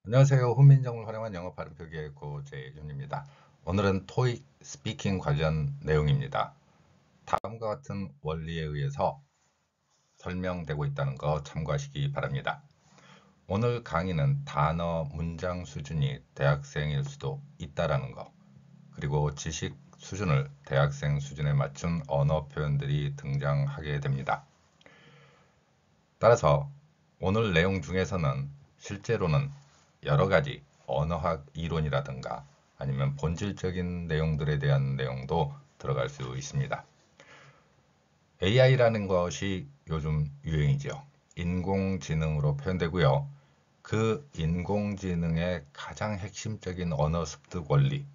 안녕하세요. 훈민정음을 활용한 영어 발음 표기의 고재윤입니다. 오늘은 토익 스피킹 관련 내용입니다. 다음과 같은 원리에 의해서 설명되고 있다는 거 참고하시기 바랍니다. 오늘 강의는 단어, 문장 수준이 대학생일 수도 있다라는 거, 그리고 지식 수준을 대학생 수준에 맞춘 언어 표현들이 등장하게 됩니다. 따라서 오늘 내용 중에서는 실제로는 여러 가지 언어학 이론이라든가 아니면 본질적인 내용들에 대한 내용도 들어갈 수 있습니다. AI라는 것이 요즘 유행이죠. 인공지능으로 표현되고요. 그 인공지능의 가장 핵심적인 언어 습득 원리,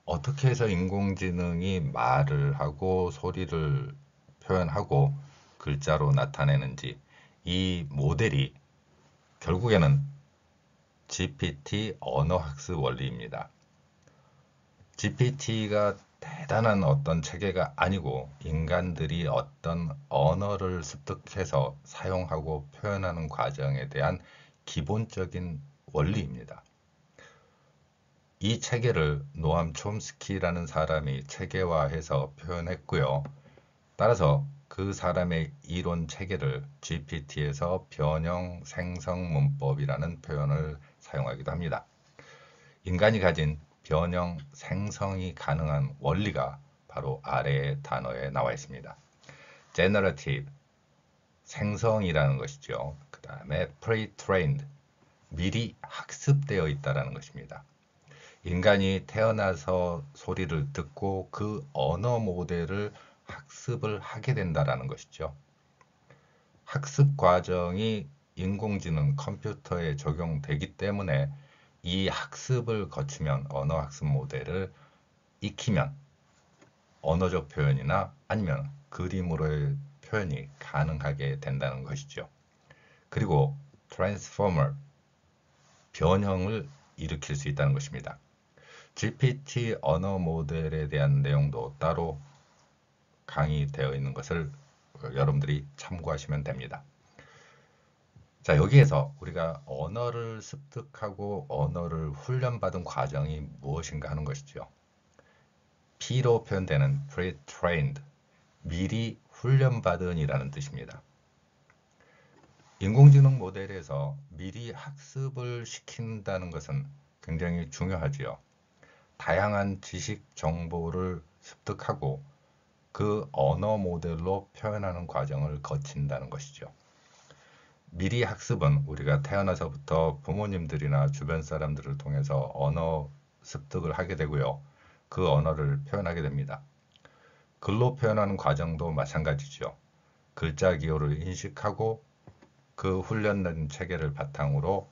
어떻게 해서 인공지능이 말을 하고 소리를 표현하고 글자로 나타내는지, 이 모델이 결국에는 GPT 언어학습 원리입니다. GPT가 대단한 어떤 체계가 아니고 인간들이 어떤 언어를 습득해서 사용하고 표현하는 과정에 대한 기본적인 원리입니다. 이 체계를 노암 촘스키라는 사람이 체계화해서 표현했고요. 따라서 그 사람의 이론 체계를 GPT에서 변형 생성 문법이라는 표현을 사용하기도 합니다. 인간이 가진 변형 생성이 가능한 원리가 바로 아래의 단어에 나와 있습니다. generative, 생성이라는 것이죠. 그 다음에 pre-trained, 미리 학습되어 있다는 것입니다. 인간이 태어나서 소리를 듣고 그 언어 모델을 학습을 하게 된다는 것이죠. 학습 과정이 인공지능 컴퓨터에 적용되기 때문에 이 학습을 거치면 언어 학습 모델을 익히면 언어적 표현이나 아니면 그림으로의 표현이 가능하게 된다는 것이죠. 그리고 트랜스포머, 변형을 일으킬 수 있다는 것입니다. GPT 언어 모델에 대한 내용도 따로 강의되어 있는 것을 여러분들이 참고하시면 됩니다. 자, 여기에서 우리가 언어를 습득하고 언어를 훈련받은 과정이 무엇인가 하는 것이죠. P로 표현되는 pre-trained, 미리 훈련받은이라는 뜻입니다. 인공지능 모델에서 미리 학습을 시킨다는 것은 굉장히 중요하지요. 다양한 지식 정보를 습득하고 그 언어 모델로 표현하는 과정을 거친다는 것이죠. 미리 학습은 우리가 태어나서부터 부모님들이나 주변 사람들을 통해서 언어 습득을 하게 되고요. 그 언어를 표현하게 됩니다. 글로 표현하는 과정도 마찬가지죠. 글자 기호를 인식하고 그 훈련된 체계를 바탕으로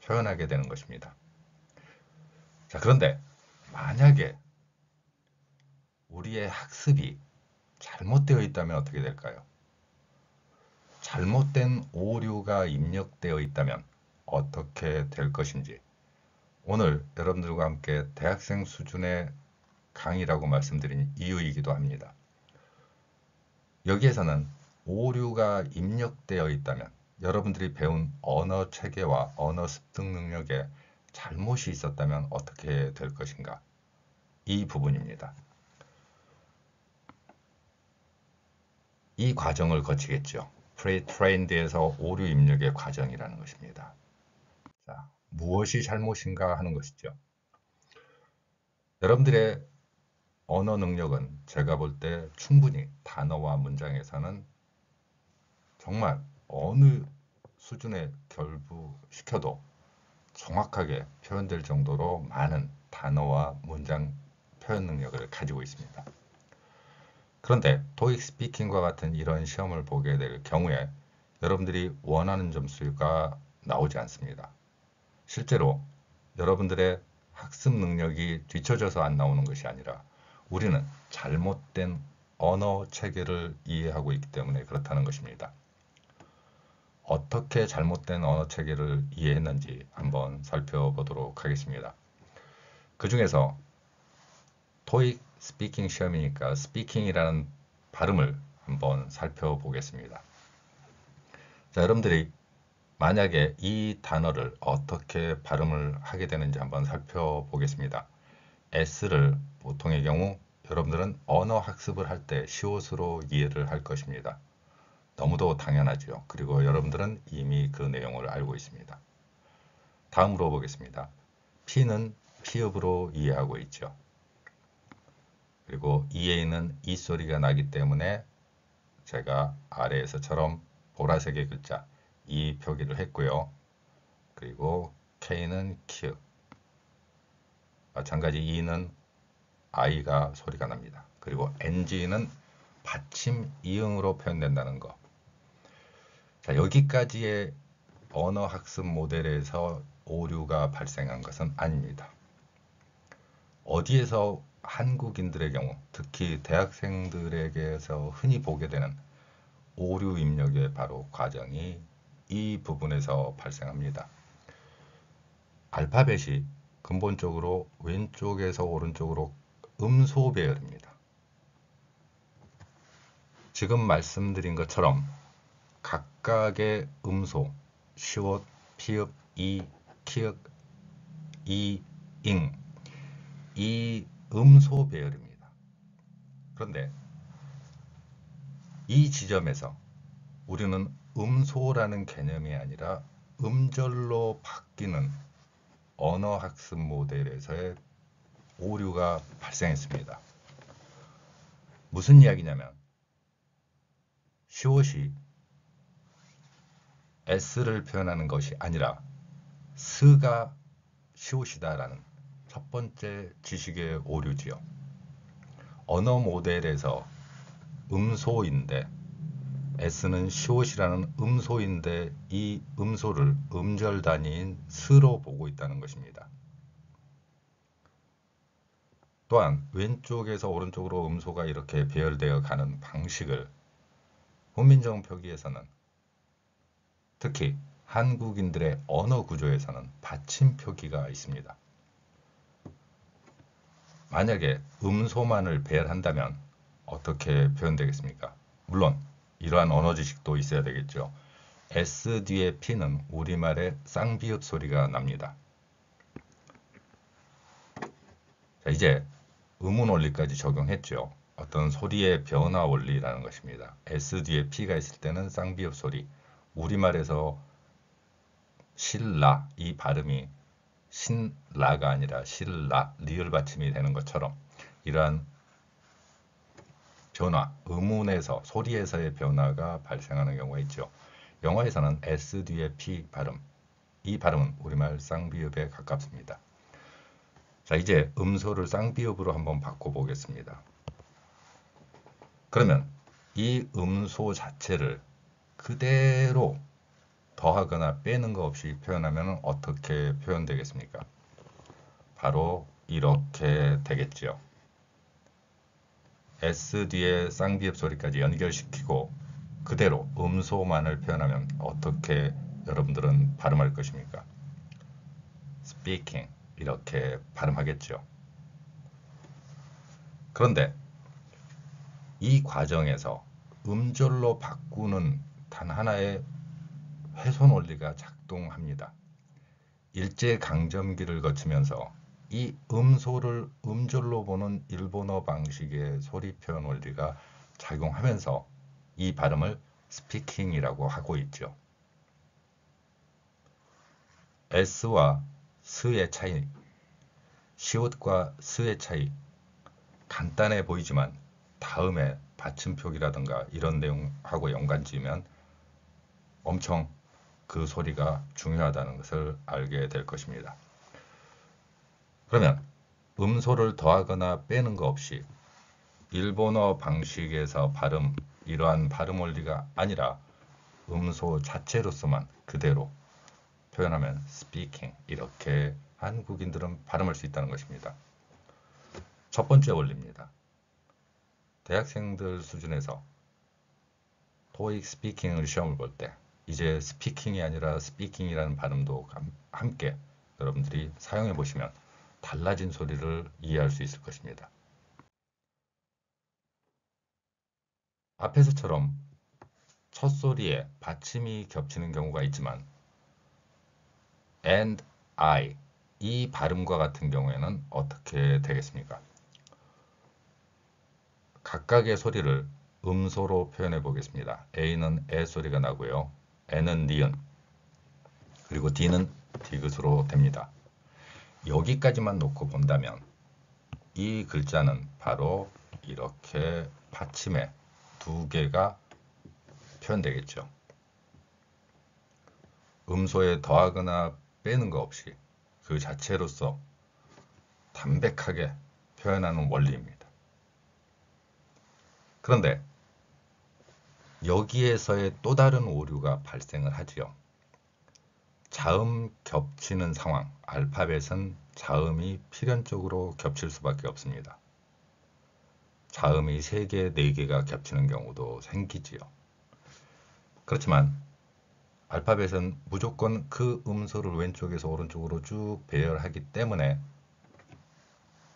표현하게 되는 것입니다. 자, 그런데 만약에 우리의 학습이 잘못되어 있다면 어떻게 될까요? 잘못된 오류가 입력되어 있다면 어떻게 될 것인지, 오늘 여러분들과 함께 대학생 수준의 강의라고 말씀드린 이유이기도 합니다. 여기에서는 오류가 입력되어 있다면 여러분들이 배운 언어 체계와 언어 습득 능력에 잘못이 있었다면 어떻게 될 것인가? 이 부분입니다. 이 과정을 거치겠죠. 프리-트레인드에서 오류 입력의 과정이라는 것입니다. 자, 무엇이 잘못인가 하는 것이죠. 여러분들의 언어 능력은 제가 볼 때 충분히 단어와 문장에서는 정말 어느 수준에 결부시켜도 정확하게 표현될 정도로 많은 단어와 문장 표현 능력을 가지고 있습니다. 그런데 토익 스피킹과 같은 이런 시험을 보게 될 경우에 여러분들이 원하는 점수가 나오지 않습니다. 실제로 여러분들의 학습 능력이 뒤처져서 안 나오는 것이 아니라 우리는 잘못된 언어 체계를 이해하고 있기 때문에 그렇다는 것입니다. 어떻게 잘못된 언어 체계를 이해했는지 한번 살펴보도록 하겠습니다. 그 중에서 토익 스피킹 시험이니까 스피킹이라는 발음을 한번 살펴보겠습니다. 자, 여러분들이 만약에 이 단어를 어떻게 발음을 하게 되는지 한번 살펴보겠습니다. S를 보통의 경우 여러분들은 언어 학습을 할 때 시옷으로 이해를 할 것입니다. 너무도 당연하죠. 그리고 여러분들은 이미 그 내용을 알고 있습니다. 다음으로 보겠습니다. P는 피읍으로 이해하고 있죠. 그리고 EA는 이 소리가 나기 때문에 제가 아래에서처럼 보라색의 글자 이 표기를 했고요. 그리고 K는 키읔, 마찬가지 E는 I가 소리가 납니다. 그리고 NG는 받침 이응으로 표현된다는 거. 자, 여기까지의 언어 학습 모델에서 오류가 발생한 것은 아닙니다. 어디에서 한국인들의 경우, 특히 대학생들에게서 흔히 보게 되는 오류 입력의 바로 과정이 이 부분에서 발생합니다. 알파벳이 근본적으로 왼쪽에서 오른쪽으로 음소 배열입니다. 지금 말씀드린 것처럼 각각의 음소, 시옷, 피읍, 이, 키읔, 이, 잉, 이 음소 배열입니다. 그런데 이 지점에서 우리는 음소라는 개념이 아니라 음절로 바뀌는 언어 학습 모델에서의 오류가 발생했습니다. 무슨 이야기냐면 시옷이 S를 표현하는 것이 아니라 스가 시옷이다라는 첫 번째 지식의 오류지요. 언어 모델에서 음소인데 S는 시옷이라는 음소인데 이 음소를 음절 단위인 스로 보고 있다는 것입니다. 또한 왼쪽에서 오른쪽으로 음소가 이렇게 배열되어 가는 방식을 훈민정 표기에서는 특히 한국인들의 언어 구조에서는 받침 표기가 있습니다. 만약에 음소만을 배열한다면 어떻게 표현되겠습니까? 물론 이러한 언어 지식도 있어야 되겠죠. S 뒤에 P는 우리말의 쌍비읍 소리가 납니다. 자, 이제 의문 원리까지 적용했죠. 어떤 소리의 변화 원리라는 것입니다. S 뒤에 P가 있을 때는 쌍비읍 소리. 우리말에서 실라 이 발음이 신라가 아니라 실라 리을 받침이 되는 것처럼 이러한 변화, 음운에서 소리에서의 변화가 발생하는 경우가 있죠. 영어에서는 S 뒤에 P 발음, 이 발음은 우리말 쌍비읍에 가깝습니다. 자, 이제 음소를 쌍비읍으로 한번 바꿔보겠습니다. 그러면 이 음소 자체를 그대로 더하거나 빼는 거 없이 표현하면 어떻게 표현되겠습니까? 바로 이렇게 되겠죠. S 뒤에 쌍비읍 소리까지 연결시키고 그대로 음소만을 표현하면 어떻게 여러분들은 발음할 것입니까? speaking 이렇게 발음하겠죠. 그런데 이 과정에서 음절로 바꾸는 단 하나의 훼손 원리가 작동합니다. 일제강점기를 거치면서 이 음소를 음절로 보는 일본어 방식의 소리 표현 원리가 작용하면서 이 발음을 스피킹이라고 하고 있죠. S와 스의 차이, 시옷과 스의 차이 간단해 보이지만 다음에 받침표기라든가 이런 내용하고 연관지으면 엄청 그 소리가 중요하다는 것을 알게 될 것입니다. 그러면 음소를 더하거나 빼는 거 없이 일본어 방식에서 발음, 이러한 발음 원리가 아니라 음소 자체로서만 그대로 표현하면 speaking 이렇게 한국인들은 발음할 수 있다는 것입니다. 첫 번째 원리입니다. 대학생들 수준에서 토익 스피킹을 시험을 볼 때 이제 스피킹이 아니라 스피킹이라는 발음도 함께 여러분들이 사용해 보시면 달라진 소리를 이해할 수 있을 것입니다. 앞에서처럼 첫 소리에 받침이 겹치는 경우가 있지만 and I 이 발음과 같은 경우에는 어떻게 되겠습니까? 각각의 소리를 음소로 표현해 보겠습니다. A는 에 소리가 나고요. N은 니은, 그리고 D는 디귿으로 됩니다. 여기까지만 놓고 본다면 이 글자는 바로 이렇게 받침에 두 개가 표현되겠죠. 음소에 더하거나 빼는 거 없이 그 자체로서 담백하게 표현하는 원리입니다. 그런데 여기에서의 또 다른 오류가 발생을 하지요. 자음 겹치는 상황, 알파벳은 자음이 필연적으로 겹칠 수밖에 없습니다. 자음이 3개, 4개가 겹치는 경우도 생기지요. 그렇지만 알파벳은 무조건 그 음소를 왼쪽에서 오른쪽으로 쭉 배열하기 때문에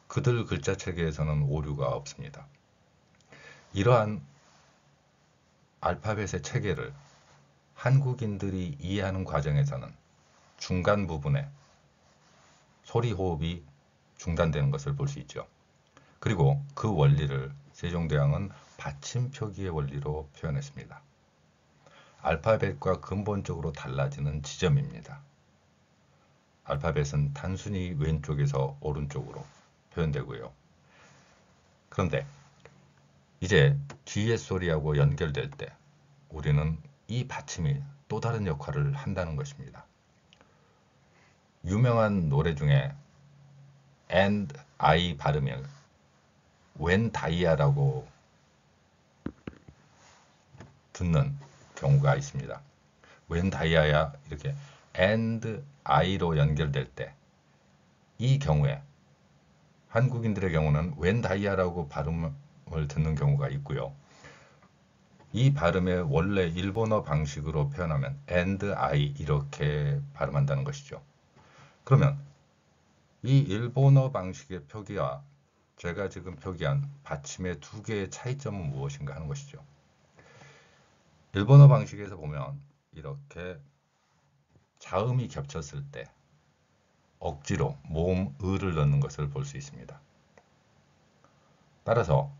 그들 글자 체계에서는 오류가 없습니다. 이러한 알파벳의 체계를 한국인들이 이해하는 과정에서는 중간 부분에 소리 호흡이 중단되는 것을 볼 수 있죠. 그리고 그 원리를 세종대왕은 받침표기의 원리로 표현했습니다. 알파벳과 근본적으로 달라지는 지점입니다. 알파벳은 단순히 왼쪽에서 오른쪽으로 표현되고요. 그런데 이제 뒤에 소리하고 연결될 때 우리는 이 받침이 또 다른 역할을 한다는 것입니다. 유명한 노래 중에 and I 발음을 웬 다이아라고 듣는 경우가 있습니다. 웬 다이아야 이렇게 and I로 연결될 때 이 경우에 한국인들의 경우는 웬 다이아라고 발음을 듣는 경우가 있고요. 이 발음의 원래 일본어 방식으로 표현하면 and I 이렇게 발음한다는 것이죠. 그러면 이 일본어 방식의 표기와 제가 지금 표기한 받침의 두 개의 차이점은 무엇인가 하는 것이죠. 일본어 방식에서 보면 이렇게 자음이 겹쳤을 때 억지로 모음 을을 넣는 것을 볼 수 있습니다. 따라서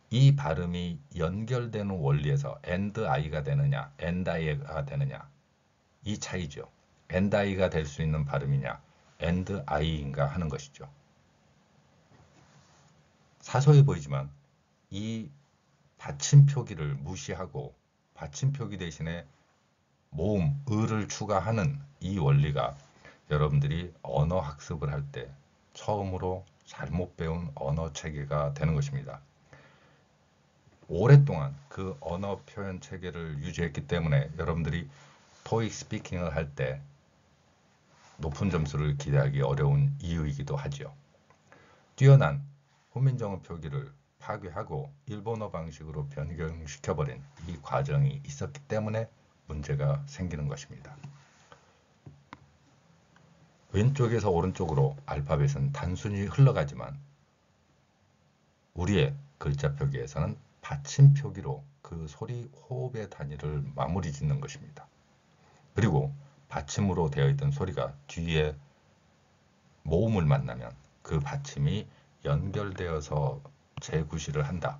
이 발음이 연결되는 원리에서 and i가 되느냐, and i가 되느냐 이 차이죠. and i가 될 수 있는 발음이냐, and i인가 하는 것이죠. 사소해 보이지만 이 받침 표기를 무시하고 받침 표기 대신에 모음 을을 추가하는 이 원리가 여러분들이 언어 학습을 할 때 처음으로 잘못 배운 언어 체계가 되는 것입니다. 오랫동안 그 언어 표현 체계를 유지했기 때문에 여러분들이 토익 스피킹을 할 때 높은 점수를 기대하기 어려운 이유이기도 하죠. 뛰어난 훈민정음 표기를 파괴하고 일본어 방식으로 변경시켜버린 이 과정이 있었기 때문에 문제가 생기는 것입니다. 왼쪽에서 오른쪽으로 알파벳은 단순히 흘러가지만 우리의 글자 표기에서는 받침 표기로 그 소리 호흡의 단위를 마무리 짓는 것입니다. 그리고 받침으로 되어 있던 소리가 뒤에 모음을 만나면 그 받침이 연결되어서 재구시를 한다.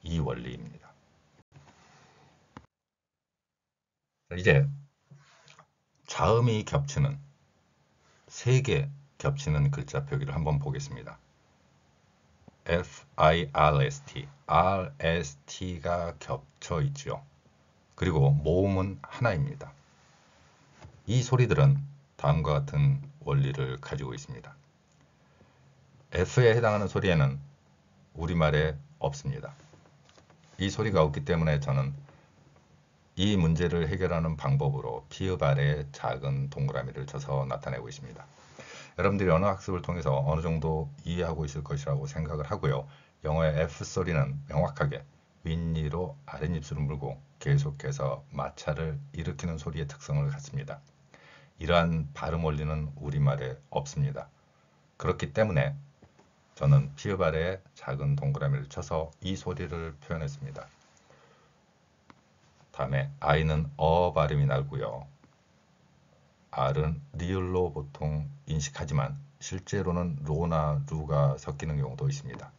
이 원리입니다. 이제 자음이 겹치는 3개 겹치는 글자 표기를 한번 보겠습니다. F-I-R-S-T, R-S-T가 겹쳐 있죠. 그리고 모음은 하나입니다. 이 소리들은 다음과 같은 원리를 가지고 있습니다. F에 해당하는 소리에는 우리말에 없습니다. 이 소리가 없기 때문에 저는 이 문제를 해결하는 방법으로 피읍 아래에 작은 동그라미를 쳐서 나타내고 있습니다. 여러분들이 언어 학습을 통해서 어느 정도 이해하고 있을 것이라고 생각을 하고요. 영어의 F 소리는 명확하게 윗니로 아랫입술을 물고 계속해서 마찰을 일으키는 소리의 특성을 갖습니다. 이러한 발음 원리는 우리말에 없습니다. 그렇기 때문에 저는 피읍 아래에 작은 동그라미를 쳐서 이 소리를 표현했습니다. 다음에 I는 발음이 나고요. R은 리을로 보통 인식하지만 실제로는 로나 루가 섞이는 경우도 있습니다.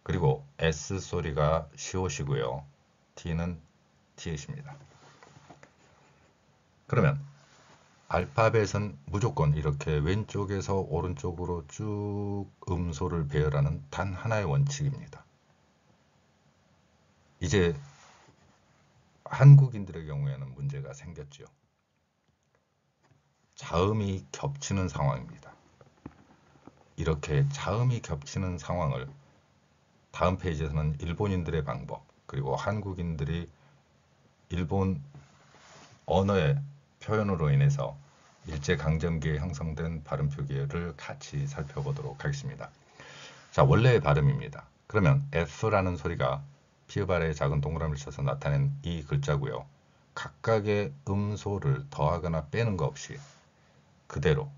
그리고 S 소리가 시옷이고요. T는 티읕입니다. 그러면 알파벳은 무조건 이렇게 왼쪽에서 오른쪽으로 쭉 음소를 배열하는 단 하나의 원칙입니다. 이제 한국인들의 경우에는 문제가 생겼죠. 자음이 겹치는 상황입니다. 이렇게 자음이 겹치는 상황을 다음 페이지에서는 일본인들의 방법, 그리고 한국인들이 일본 언어의 표현으로 인해서 일제강점기에 형성된 발음 표기를 같이 살펴보도록 하겠습니다. 자, 원래의 발음입니다. 그러면 F라는 소리가 피읍 아래에 작은 동그라미를 쳐서 나타낸 이 글자고요. 각각의 음소를 더하거나 빼는 것 없이 그대로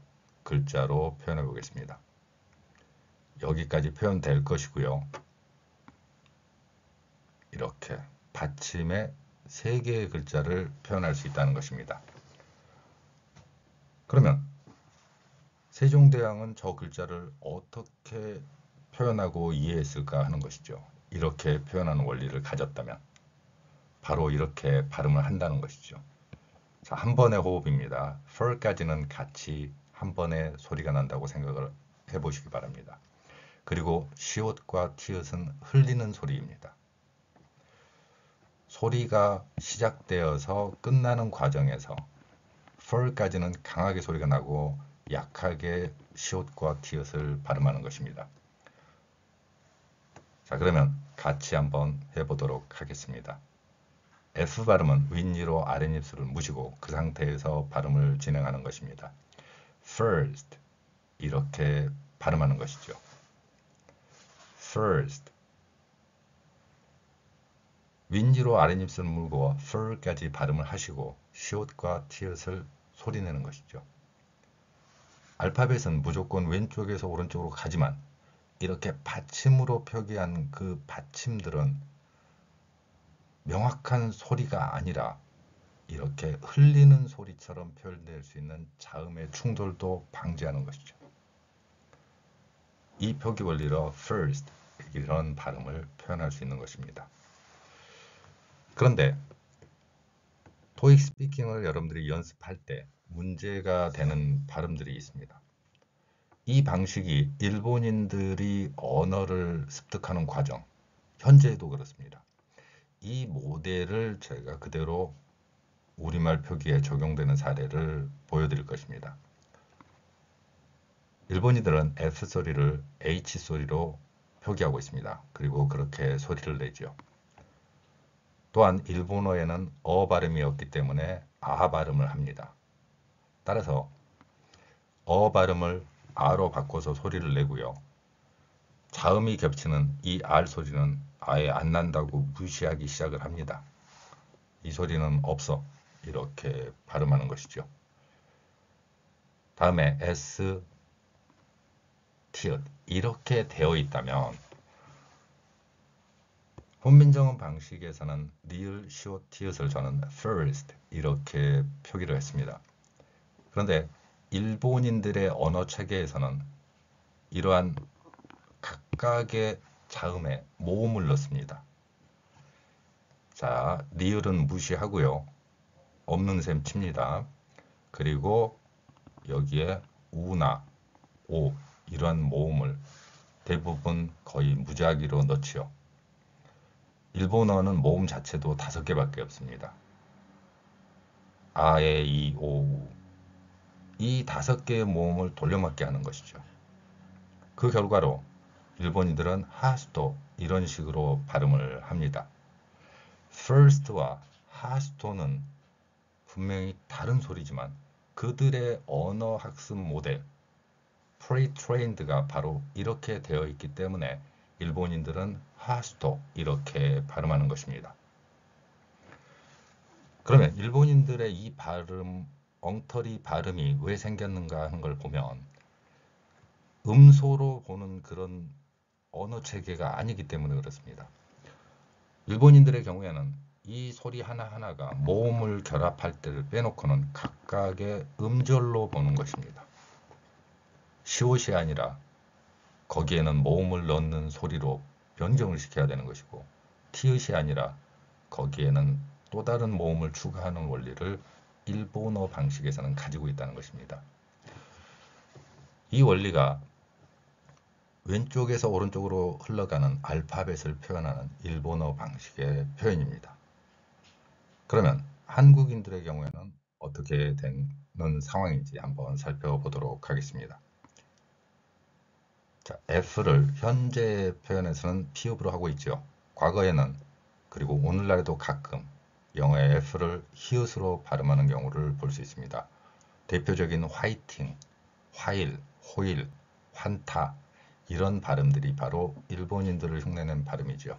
글자로 표현해 보겠습니다. 여기까지 표현될 것이고요. 이렇게 받침에 3개의 글자를 표현할 수 있다는 것입니다. 그러면 세종대왕은 저 글자를 어떻게 표현하고 이해했을까 하는 것이죠. 이렇게 표현하는 원리를 가졌다면 바로 이렇게 발음을 한다는 것이죠. 자, 한 번의 호흡입니다. fir까지는 같이 한 번의 소리가 난다고 생각을 해보시기 바랍니다. 그리고 시옷과 티읕은 흘리는 소리입니다. 소리가 시작되어서 끝나는 과정에서 fir까지는 강하게 소리가 나고 약하게 시옷과 티읕을 발음하는 것입니다. 자, 그러면 같이 한번 해보도록 하겠습니다. F 발음은 윗니로 아랫입술을 무시고 그 상태에서 발음을 진행하는 것입니다. First 이렇게 발음하는 것이죠. First 윗니로 아랫입술을 물고 fir까지 발음을 하시고 시옷과 티읕을 소리내는 것이죠. 알파벳은 무조건 왼쪽에서 오른쪽으로 가지만 이렇게 받침으로 표기한 그 받침들은 명확한 소리가 아니라 이렇게 흘리는 소리처럼 표현될 수 있는 자음의 충돌도 방지하는 것이죠. 이 표기 원리로 first 이런 발음을 표현할 수 있는 것입니다. 그런데 토익 스피킹을 여러분들이 연습할 때 문제가 되는 발음들이 있습니다. 이 방식이 일본인들이 언어를 습득하는 과정, 현재에도 그렇습니다. 이 모델을 제가 그대로 우리말 표기에 적용되는 사례를 보여드릴 것입니다. 일본인들은 F 소리를 H 소리로 표기하고 있습니다. 그리고 그렇게 소리를 내죠. 또한 일본어에는 어 발음이 없기 때문에 아 발음을 합니다. 따라서 어 발음을 아로 바꿔서 소리를 내고요. 자음이 겹치는 이 R 소리는 아예 안 난다고 무시하기 시작을 합니다. 이 소리는 없어. 이렇게 발음하는 것이죠. 다음에 S, 티읕 이렇게 되어 있다면 훈민정음 방식에서는 리을, 시옷, 티읕을 저는 first 이렇게 표기를 했습니다. 그런데 일본인들의 언어 체계에서는 이러한 각각의 자음에 모음을 넣습니다. 자, 리을은 무시하고요. 없는 셈 칩니다. 그리고 여기에 우나, 오 이러한 모음을 대부분 거의 무작위로 넣지요. 일본어는 모음 자체도 5개밖에 없습니다. 아, 에, 이, 오, 우. 이 5개의 모음을 돌려막기 하는 것이죠. 그 결과로 일본인들은 하스토 이런 식으로 발음을 합니다. first와 하스토는 분명히 다른 소리지만 그들의 언어 학습 모델 pre-trained가 바로 이렇게 되어 있기 때문에 일본인들은 하스토 이렇게 발음하는 것입니다. 그러면 일본인들의 이 발음, 엉터리 발음이 왜 생겼는가 하는 걸 보면 음소로 보는 그런 언어 체계가 아니기 때문에 그렇습니다. 일본인들의 경우에는 이 소리 하나하나가 모음을 결합할 때를 빼놓고는 각각의 음절로 보는 것입니다. 시옷이 아니라 거기에는 모음을 넣는 소리로 변경을 시켜야 되는 것이고, 티읕이 아니라 거기에는 또 다른 모음을 추가하는 원리를 일본어 방식에서는 가지고 있다는 것입니다. 이 원리가 왼쪽에서 오른쪽으로 흘러가는 알파벳을 표현하는 일본어 방식의 표현입니다. 그러면 한국인들의 경우에는 어떻게 되는 상황인지 한번 살펴보도록 하겠습니다. 자, F를 현재 표현에서는 피읍으로 하고 있죠. 과거에는, 그리고 오늘날에도 가끔 영어의 F를 히읗으로 발음하는 경우를 볼 수 있습니다. 대표적인 화이팅, 화일, 호일, 환타, 이런 발음들이 바로 일본인들을 흉내낸 발음이죠.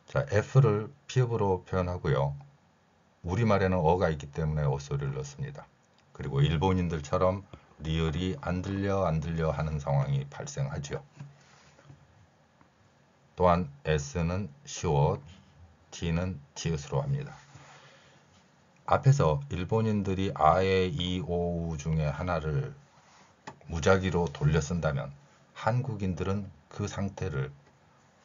자, F를 피읍으로 표현하고요. 우리말에는 어가 있기 때문에 어소리를 넣습니다. 그리고 일본인들처럼 리을이 안 들려 하는 상황이 발생하죠. 또한 S는 시옷, T는 티읕으로 합니다. 앞에서 일본인들이 아에, 이, 오, 우 중에 하나를 무작위로 돌려 쓴다면 한국인들은 그 상태를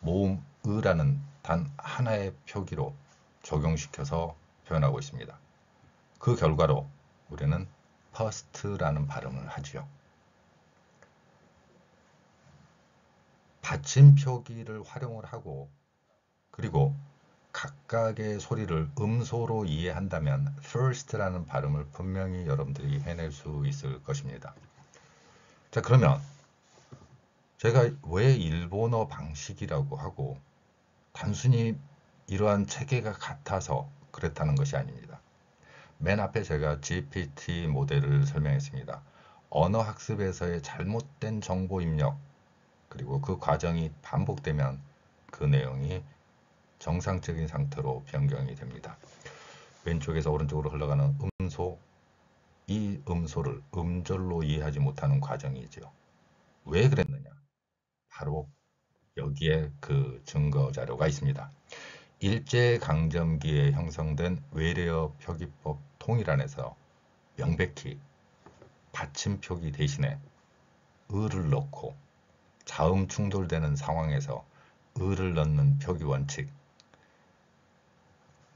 모음 으라는 단 하나의 표기로 적용시켜서 표현하고 있습니다. 그 결과로 우리는 first라는 발음을 하지요. 받침 표기를 활용을 하고, 그리고 각각의 소리를 음소로 이해한다면 first라는 발음을 분명히 여러분들이 해낼 수 있을 것입니다. 자, 그러면 제가 왜 일본어 방식이라고 하고 단순히 이러한 체계가 같아서 그랬다는 것이 아닙니다. 맨 앞에 제가 GPT 모델을 설명했습니다. 언어 학습에서의 잘못된 정보 입력, 그리고 그 과정이 반복되면 그 내용이 정상적인 상태로 변경이 됩니다. 왼쪽에서 오른쪽으로 흘러가는 음소, 이 음소를 음절로 이해하지 못하는 과정이죠. 왜 그랬느냐? 바로 여기에 그 증거 자료가 있습니다. 일제강점기에 형성된 외래어 표기법 통일안에서 명백히 받침 표기 대신에 을을 넣고 자음 충돌되는 상황에서 을을 넣는 표기 원칙,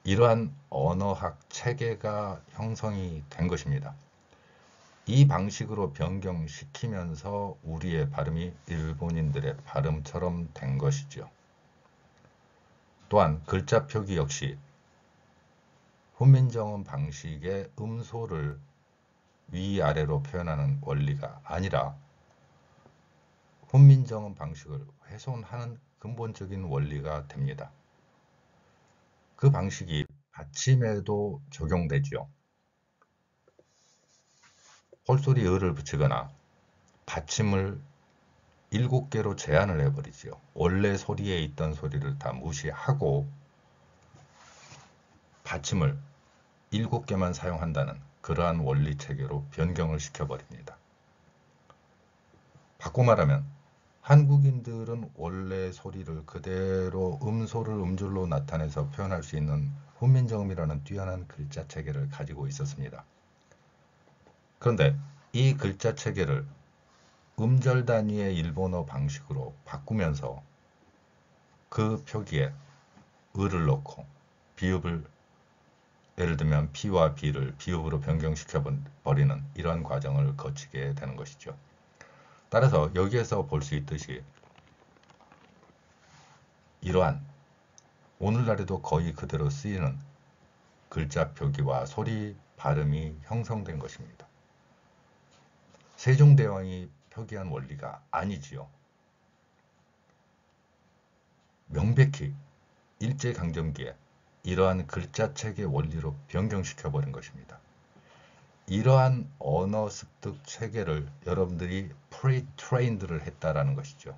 이러한 언어학 체계가 형성이 된 것입니다. 이 방식으로 변경시키면서 우리의 발음이 일본인들의 발음처럼 된 것이죠. 또한 글자 표기 역시 훈민정음 방식의 음소를 위아래로 표현하는 원리가 아니라 훈민정음 방식을 훼손하는 근본적인 원리가 됩니다. 그 방식이 받침에도 적용되죠. 홀소리 을을 붙이거나 받침을 7개로 제한을 해버리죠. 원래 소리에 있던 소리를 다 무시하고 받침을 7개만 사용한다는 그러한 원리 체계로 변경을 시켜버립니다. 바꿔 말하면 한국인들은 원래 소리를 그대로 음소를 음절로 나타내서 표현할 수 있는 훈민정음이라는 뛰어난 글자 체계를 가지고 있었습니다. 그런데 이 글자 체계를 음절 단위의 일본어 방식으로 바꾸면서 그 표기에 을을 넣고 비읍을, 예를 들면 P와 B를 비읍으로 변경시켜 버리는 이러한 과정을 거치게 되는 것이죠. 따라서 여기에서 볼 수 있듯이 이러한 오늘날에도 거의 그대로 쓰이는 글자 표기와 소리 발음이 형성된 것입니다. 세종대왕이 표기한 원리가 아니지요. 명백히 일제강점기에 이러한 글자체계 원리로 변경시켜버린 것입니다. 이러한 언어 습득 체계를 여러분들이 프리트레인드를 했다라는 것이죠.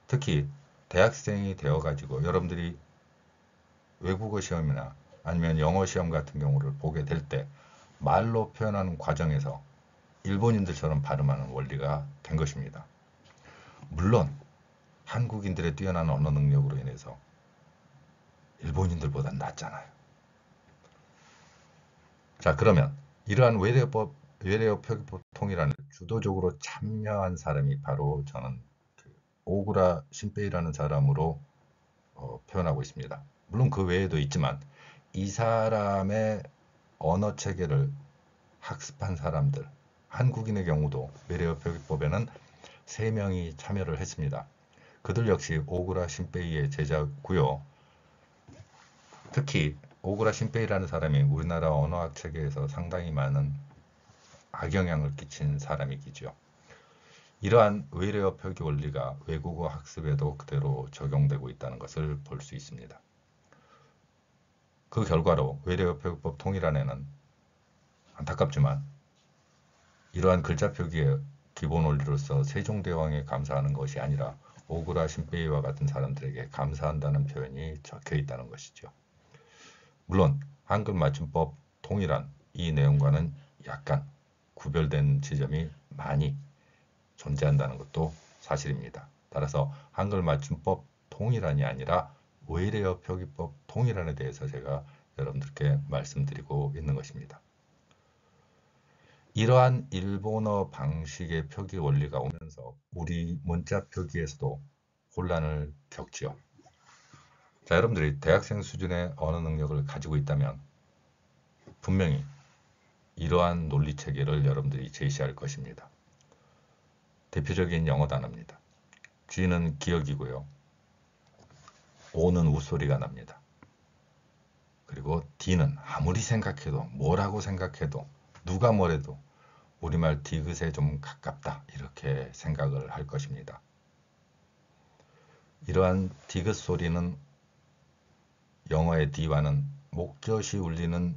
특히 대학생이 되어가지고 여러분들이 외국어 시험이나 아니면 영어 시험 같은 경우를 보게 될 때 말로 표현하는 과정에서 일본인들처럼 발음하는 원리가 된 것입니다. 물론 한국인들의 뛰어난 언어 능력으로 인해서 일본인들보다 낫잖아요. 자, 그러면 이러한 외래어 표기법 통일안을 주도적으로 참여한 사람이 바로 저는 그 오구라 신페이라는 사람으로 표현하고 있습니다. 물론 그 외에도 있지만 이 사람의 언어 체계를 학습한 사람들, 한국인의 경우도 외래어 표기법에는 3명이 참여를 했습니다. 그들 역시 오구라 신페이의 제자고요. 특히 오구라 신페이라는 사람이 우리나라 언어학 체계에서 상당히 많은 악영향을 끼친 사람이기죠. 이러한 외래어 표기 원리가 외국어 학습에도 그대로 적용되고 있다는 것을 볼 수 있습니다. 그 결과로 외래어 표기법 통일안에는 안타깝지만 이러한 글자 표기의 기본 원리로서 세종대왕에 감사하는 것이 아니라 오구라 신페이와 같은 사람들에게 감사한다는 표현이 적혀 있다는 것이죠. 물론 한글 맞춤법 통일안 이 내용과는 약간 구별된 지점이 많이 존재한다는 것도 사실입니다. 따라서 한글 맞춤법 통일안이 아니라 외래어 표기법 통일안에 대해서 제가 여러분들께 말씀드리고 있는 것입니다. 이러한 일본어 방식의 표기 원리가 오면서 우리 문자 표기에서도 혼란을 겪지요. 자, 여러분들이 대학생 수준의 언어 능력을 가지고 있다면 분명히 이러한 논리 체계를 여러분들이 제시할 것입니다. 대표적인 영어 단어입니다. G는 기억이고요. O는 웃소리가 납니다. 그리고 D는 아무리 생각해도 뭐라고 생각해도 누가 뭐래도 우리말 디귿에 좀 가깝다 이렇게 생각을 할 것입니다. 이러한 디귿 소리는 영어의 D와는 목젖이 울리는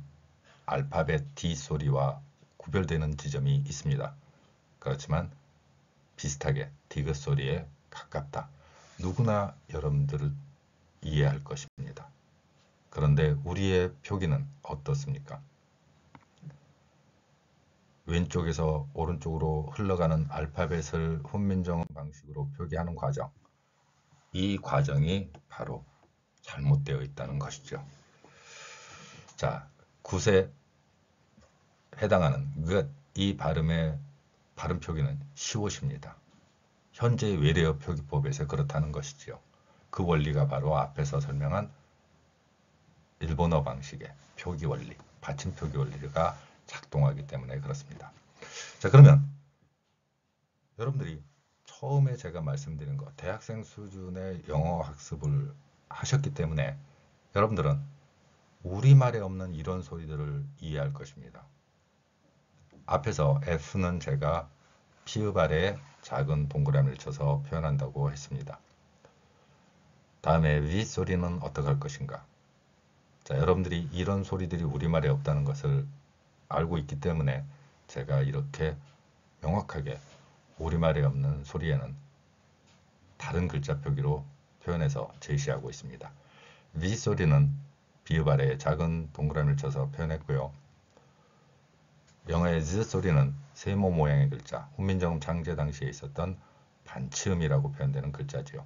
알파벳 D 소리와 구별되는 지점이 있습니다. 그렇지만 비슷하게 디귿 소리에 가깝다. 누구나 여러분들을 이해할 것입니다. 그런데 우리의 표기는 어떻습니까? 왼쪽에서 오른쪽으로 흘러가는 알파벳을 훈민정음 방식으로 표기하는 과정. 이 과정이 바로 잘못되어 있다는 것이죠. 자, 굿에 해당하는 이 발음의 발음 표기는 시옷입니다. 현재 외래어 표기법에서 그렇다는 것이지요. 그 원리가 바로 앞에서 설명한 일본어 방식의 표기 원리, 받침 표기 원리가 작동하기 때문에 그렇습니다. 자, 그러면 여러분들이 처음에 제가 말씀드린 것, 대학생 수준의 영어 학습을 하셨기 때문에 여러분들은 우리말에 없는 이런 소리들을 이해할 것입니다. 앞에서 F는 제가 피읍 아래에 작은 동그라미를 쳐서 표현한다고 했습니다. 다음에 윗소리는 어떻게 할 것인가? 자, 여러분들이 이런 소리들이 우리말에 없다는 것을 알고 있기 때문에 제가 이렇게 명확하게 우리말에 없는 소리에는 다른 글자 표기로 표현해서 제시하고 있습니다. 윗소리는 비읍 아래에 작은 동그라미를 쳐서 표현했고요. 영어의 Z 소리는 세모 모양의 글자, 훈민정음 창제 당시에 있었던 반치음이라고 표현되는 글자지요.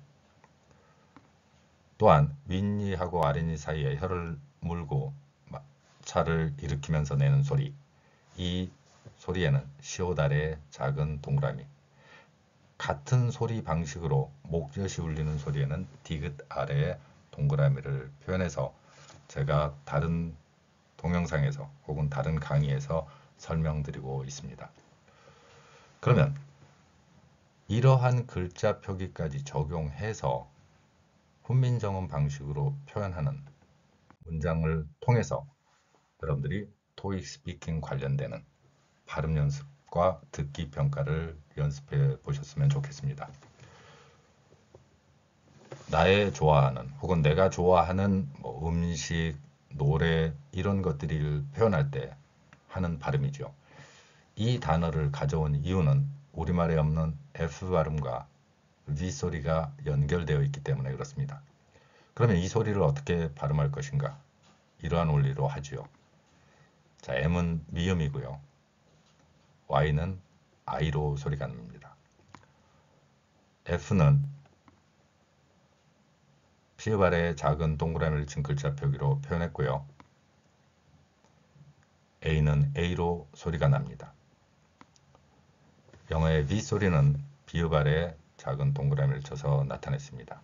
또한 윗니하고 아랫니 사이에 혀를 물고 차를 일으키면서 내는 소리, 이 소리에는 시옷 아래에 작은 동그라미, 같은 소리 방식으로 목젖이 울리는 소리에는 디귿 아래에 동그라미를 표현해서 제가 다른 동영상에서 혹은 다른 강의에서 설명드리고 있습니다. 그러면 이러한 글자 표기까지 적용해서 훈민정음 방식으로 표현하는 문장을 통해서 여러분들이 토익 스피킹 관련되는 발음 연습과 듣기 평가를 연습해 보셨으면 좋겠습니다. 나의 좋아하는 혹은 내가 좋아하는 음식, 노래 이런 것들을 표현할 때 하는 발음이죠. 이 단어를 가져온 이유는 우리말에 없는 F 발음과 V 소리가 연결되어 있기 때문에 그렇습니다. 그러면 이 소리를 어떻게 발음할 것인가? 이러한 원리로 하지요. 자, M은 미음이고요. Y는 I로 소리가 납니다. F는 피읍 아래에 작은 동그라미를 친 글자 표기로 표현했고요. A는 A로 소리가 납니다. 영어의 V 소리는 비읍 아래에 작은 동그라미를 쳐서 나타냈습니다.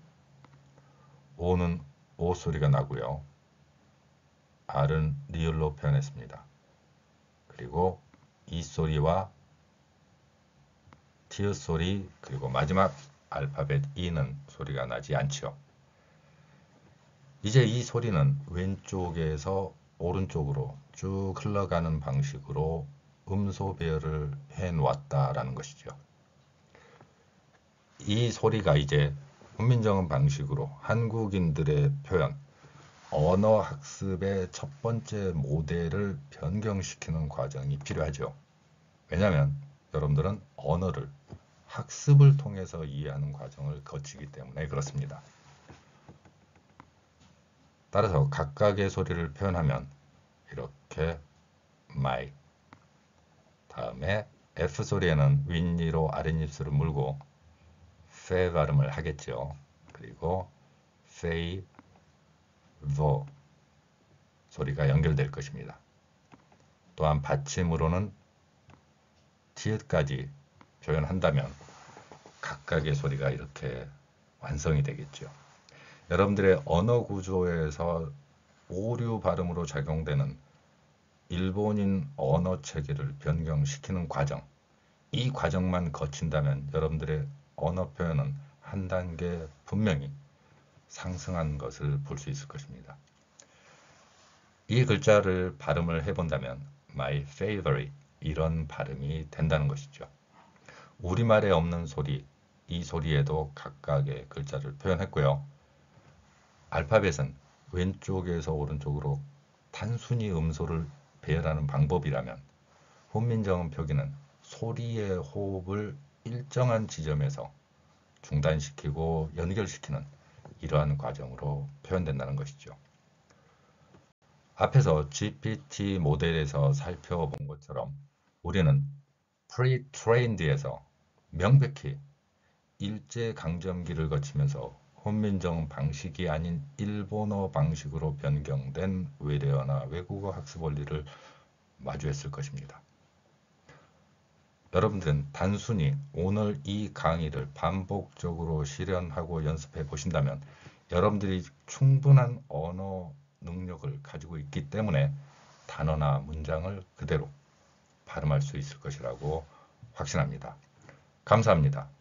O는 O 소리가 나고요. R은 리을로 표현했습니다. 그리고 E 소리와 티읕 소리 그리고 마지막 알파벳 E는 소리가 나지 않죠. 이제 이 소리는 왼쪽에서 오른쪽으로 쭉 흘러가는 방식으로 음소 배열을 해 놓았다라는 것이죠. 이 소리가 이제 훈민정음 방식으로 한국인들의 표현, 언어 학습의 첫 번째 모델을 변경시키는 과정이 필요하죠. 왜냐하면 여러분들은 언어를 학습을 통해서 이해하는 과정을 거치기 때문에 그렇습니다. 따라서 각각의 소리를 표현하면 이렇게 my, 다음에 F 소리에는 윗니로 아랫입술을 물고 fe 발음을 하겠죠. 그리고 fey, vo 소리가 연결될 것입니다. 또한 받침으로는 티읕까지 표현한다면 각각의 소리가 이렇게 완성이 되겠죠. 여러분들의 언어 구조에서 오류 발음으로 작용되는 일본인 언어 체계를 변경시키는 과정, 이 과정만 거친다면 여러분들의 언어 표현은 한 단계 분명히 상승한 것을 볼 수 있을 것입니다. 이 글자를 발음을 해본다면 my favorite 이런 발음이 된다는 것이죠. 우리말에 없는 소리, 이 소리에도 각각의 글자를 표현했고요. 알파벳은 왼쪽에서 오른쪽으로 단순히 음소를 배열하는 방법이라면 훈민정음 표기는 소리의 호흡을 일정한 지점에서 중단시키고 연결시키는 이러한 과정으로 표현된다는 것이죠. 앞에서 GPT 모델에서 살펴본 것처럼 우리는 pre-trained에서 명백히 일제강점기를 거치면서 훈민정음 방식이 아닌 일본어 방식으로 변경된 외래어나 외국어 학습 원리를 마주했을 것입니다. 여러분들은 단순히 오늘 이 강의를 반복적으로 실현하고 연습해 보신다면 여러분들이 충분한 언어 능력을 가지고 있기 때문에 단어나 문장을 그대로 발음할 수 있을 것이라고 확신합니다. 감사합니다.